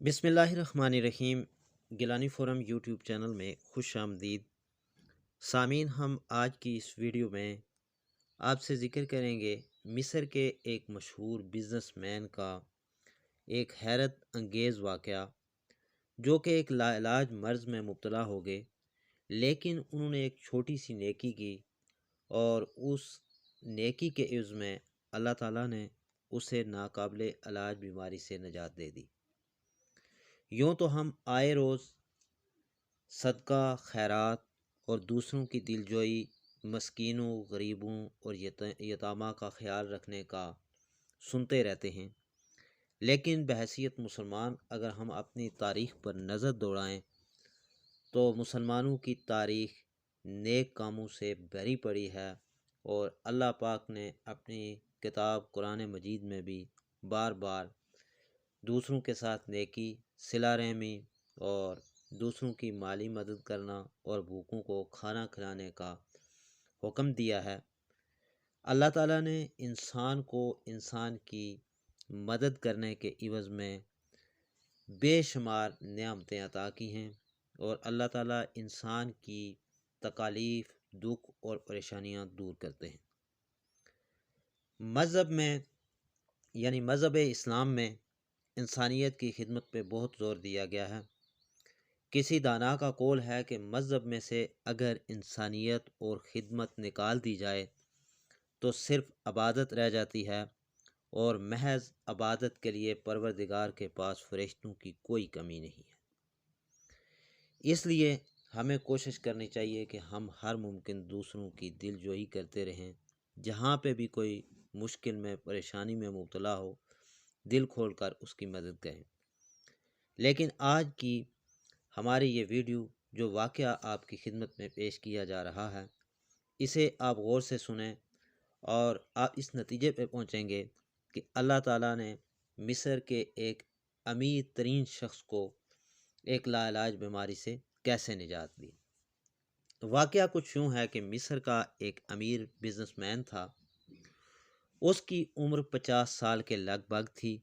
بسم اللہ الرحمن الرحیم۔ گیلانی فورم یوٹیوب چینل میں خوش آمدید سامعین۔ ہم آج کی اس ویڈیو میں آپ سے ذکر کریں گے مصر کے ایک مشہور بزنس مین کا ایک حیرت انگیز واقعہ، جو کہ ایک لا علاج مرض میں مبتلا ہو گئے، لیکن انہوں نے ایک چھوٹی سی نیکی کی اور اس نیکی کے عوض میں اللہ تعالیٰ نے اسے ناقابل علاج بیماری سے نجات دے دی۔ یوں تو ہم آئے روز صدقہ، خیرات اور دوسروں کی دلجوئی، مسکینوں، غریبوں اور یتامہ کا خیال رکھنے کا سنتے رہتے ہیں، لیکن بحیثیت مسلمان اگر ہم اپنی تاریخ پر نظر دوڑائیں تو مسلمانوں کی تاریخ نیک کاموں سے بھری پڑی ہے، اور اللہ پاک نے اپنی کتاب قرآن مجید میں بھی بار بار دوسروں کے ساتھ نیکی، صلہ رحمی اور دوسروں کی مالی مدد کرنا اور بھوکوں کو کھانا کھلانے کا حکم دیا ہے۔ اللہ تعالیٰ نے انسان کو انسان کی مدد کرنے کے عوض میں بے شمار نعمتیں عطا کی ہیں، اور اللہ تعالیٰ انسان کی تکالیف، دکھ اور پریشانیاں دور کرتے ہیں۔ مذہب میں مذہب اسلام میں انسانیت کی خدمت پہ بہت زور دیا گیا ہے۔ کسی دانا کا قول ہے کہ مذہب میں سے اگر انسانیت اور خدمت نکال دی جائے تو صرف عبادت رہ جاتی ہے، اور محض عبادت کے لیے پروردگار کے پاس فرشتوں کی کوئی کمی نہیں ہے۔ اس لیے ہمیں کوشش کرنی چاہیے کہ ہم ہر ممکن دوسروں کی دل جوئی کرتے رہیں، جہاں پہ بھی کوئی مشکل میں، پریشانی میں مبتلا ہو، دل کھول کر اس کی مدد کریں۔ لیکن آج کی ہماری یہ ویڈیو جو واقعہ آپ کی خدمت میں پیش کیا جا رہا ہے، اسے آپ غور سے سنیں اور آپ اس نتیجے پہ پہنچیں گے کہ اللہ تعالیٰ نے مصر کے ایک امیر ترین شخص کو ایک لا علاج بیماری سے کیسے نجات دی۔ واقعہ کچھ یوں ہے کہ مصر کا ایک امیر بزنس مین تھا۔ اس کی عمر 50 سال کے لگ بھگ تھی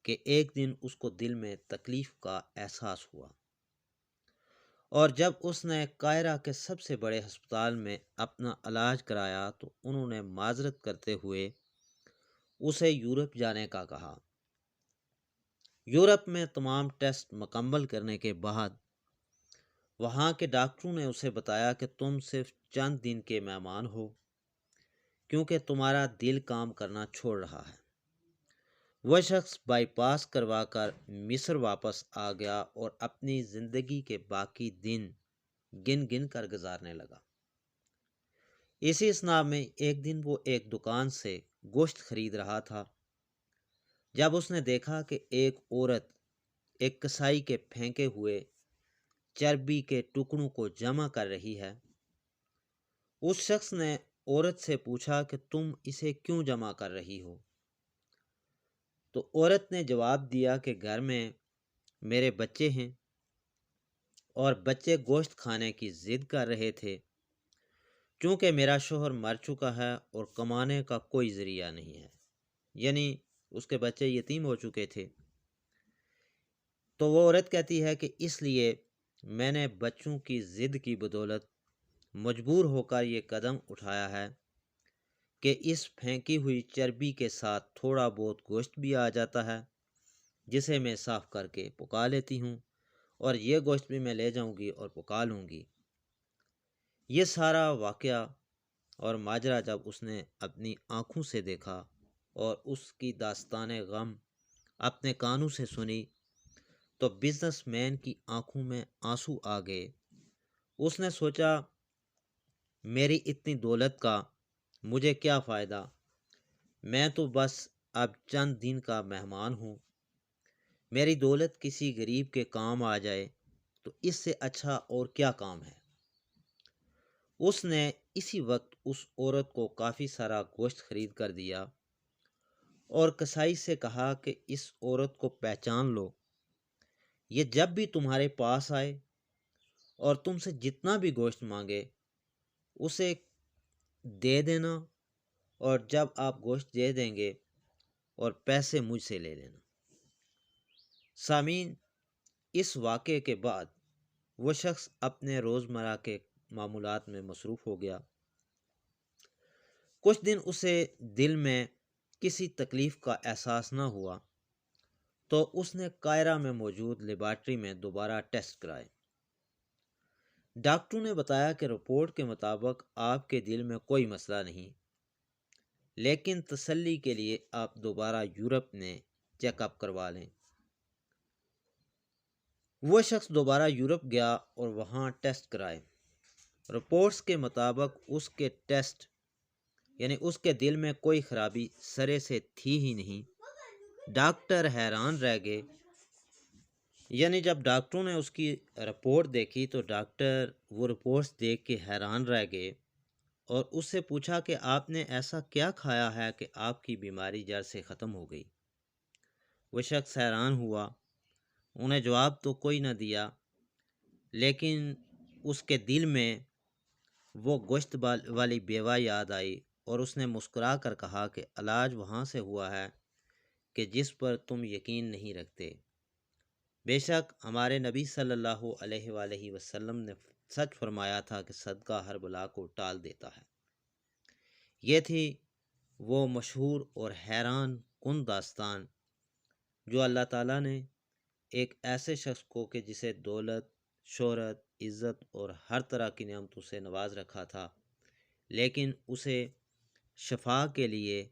کہ ایک دن اس کو دل میں تکلیف کا احساس ہوا، اور جب اس نے قاہرہ کے سب سے بڑے ہسپتال میں اپنا علاج کرایا تو انہوں نے معذرت کرتے ہوئے اسے یورپ جانے کا کہا۔ یورپ میں تمام ٹیسٹ مکمل کرنے کے بعد وہاں کے ڈاکٹروں نے اسے بتایا کہ تم صرف چند دن کے مہمان ہو، کیونکہ تمہارا دل کام کرنا چھوڑ رہا ہے۔ وہ شخص بائی پاس کروا کر مصر واپس آ گیا اور اپنی زندگی کے باقی دن گن گن کر گزارنے لگا۔ اسی اثناء میں ایک دن وہ ایک دکان سے گوشت خرید رہا تھا، جب اس نے دیکھا کہ ایک عورت ایک کسائی کے پھینکے ہوئے چربی کے ٹکڑوں کو جمع کر رہی ہے۔ اس شخص نے عورت سے پوچھا کہ تم اسے کیوں جمع کر رہی ہو؟ تو عورت نے جواب دیا کہ گھر میں میرے بچے ہیں اور بچے گوشت کھانے کی ضد کر رہے تھے، چونکہ میرا شوہر مر چکا ہے اور کمانے کا کوئی ذریعہ نہیں ہے، یعنی اس کے بچے یتیم ہو چکے تھے۔ تو وہ عورت کہتی ہے کہ اس لیے میں نے بچوں کی ضد کی بدولت مجبور ہو کر یہ قدم اٹھایا ہے کہ اس پھینکی ہوئی چربی کے ساتھ تھوڑا بہت گوشت بھی آ جاتا ہے، جسے میں صاف کر کے پکا لیتی ہوں، اور یہ گوشت بھی میں لے جاؤں گی اور پکا لوں گی۔ یہ سارا واقعہ اور ماجرا جب اس نے اپنی آنکھوں سے دیکھا اور اس کی داستان غم اپنے کانوں سے سنی تو بزنس مین کی آنکھوں میں آنسو آ گئے۔ اس نے سوچا، میری اتنی دولت کا مجھے کیا فائدہ، میں تو بس اب چند دن کا مہمان ہوں۔ میری دولت کسی غریب کے کام آ جائے تو اس سے اچھا اور کیا کام ہے۔ اس نے اسی وقت اس عورت کو کافی سارا گوشت خرید کر دیا اور کسائی سے کہا کہ اس عورت کو پہچان لو، یہ جب بھی تمہارے پاس آئے اور تم سے جتنا بھی گوشت مانگے اسے دے دینا، اور جب آپ گوشت دے دیں گے اور پیسے مجھ سے لے لینا۔ سامعین، اس واقعے کے بعد وہ شخص اپنے روزمرہ کے معمولات میں مصروف ہو گیا۔ کچھ دن اسے دل میں کسی تکلیف کا احساس نہ ہوا تو اس نے قاہرہ میں موجود لیبارٹری میں دوبارہ ٹیسٹ کرائے۔ ڈاکٹروں نے بتایا کہ رپورٹ کے مطابق آپ کے دل میں کوئی مسئلہ نہیں، لیکن تسلی کے لیے آپ دوبارہ یورپ میں چیک اپ کروا لیں۔ وہ شخص دوبارہ یورپ گیا اور وہاں ٹیسٹ کرائے۔ رپورٹس کے مطابق اس کے ٹیسٹ یعنی اس کے دل میں کوئی خرابی سرے سے تھی ہی نہیں۔ ڈاکٹر حیران رہ گئے، یعنی جب ڈاکٹروں نے اس کی رپورٹ دیکھی تو ڈاکٹر وہ رپورٹس دیکھ کے حیران رہ گئے اور اس سے پوچھا کہ آپ نے ایسا کیا کھایا ہے کہ آپ کی بیماری جڑ سے ختم ہو گئی۔ وہ شخص حیران ہوا، انہیں جواب تو کوئی نہ دیا، لیکن اس کے دل میں وہ گوشت والی بیوہ یاد آئی اور اس نے مسکرا کر کہا کہ علاج وہاں سے ہوا ہے کہ جس پر تم یقین نہیں رکھتے۔ بے شک ہمارے نبی صلی اللہ علیہ وآلہ وسلم نے سچ فرمایا تھا کہ صدقہ ہر بلا کو ٹال دیتا ہے۔ یہ تھی وہ مشہور اور حیران کن داستان جو اللہ تعالیٰ نے ایک ایسے شخص کو کہ جسے دولت، شہرت، عزت اور ہر طرح کی نعمتوں سے نواز رکھا تھا، لیکن اسے شفا کے لیے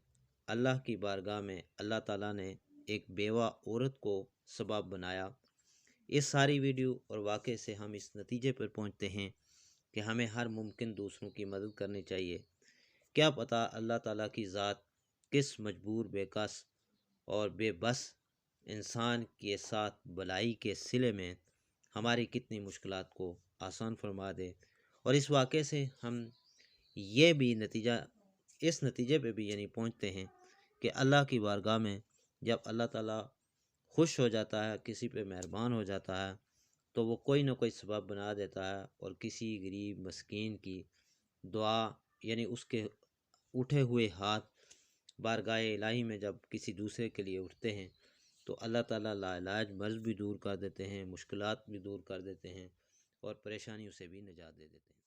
اللہ کی بارگاہ میں اللہ تعالیٰ نے ایک بیوہ عورت کو سبب بنایا۔ اس ساری ویڈیو اور واقعے سے ہم اس نتیجے پر پہنچتے ہیں کہ ہمیں ہر ممکن دوسروں کی مدد کرنی چاہیے۔ کیا پتہ اللہ تعالیٰ کی ذات کس مجبور، بے کس اور بے بس انسان کے ساتھ بلائی کے صلے میں ہماری کتنی مشکلات کو آسان فرما دے۔ اور اس واقعے سے ہم یہ بھی اس نتیجے پہ بھی یعنی پہنچتے ہیں کہ اللہ کی بارگاہ میں جب اللہ تعالیٰ خوش ہو جاتا ہے، کسی پہ مہربان ہو جاتا ہے، تو وہ کوئی نہ کوئی سبب بنا دیتا ہے اور کسی غریب مسکین کی دعا یعنی اس کے اٹھے ہوئے ہاتھ بارگاہ الہی میں جب کسی دوسرے کے لیے اٹھتے ہیں تو اللہ تعالیٰ لاعلاج مرض بھی دور کر دیتے ہیں، مشکلات بھی دور کر دیتے ہیں اور پریشانیوں سے بھی نجات دے دیتے ہیں۔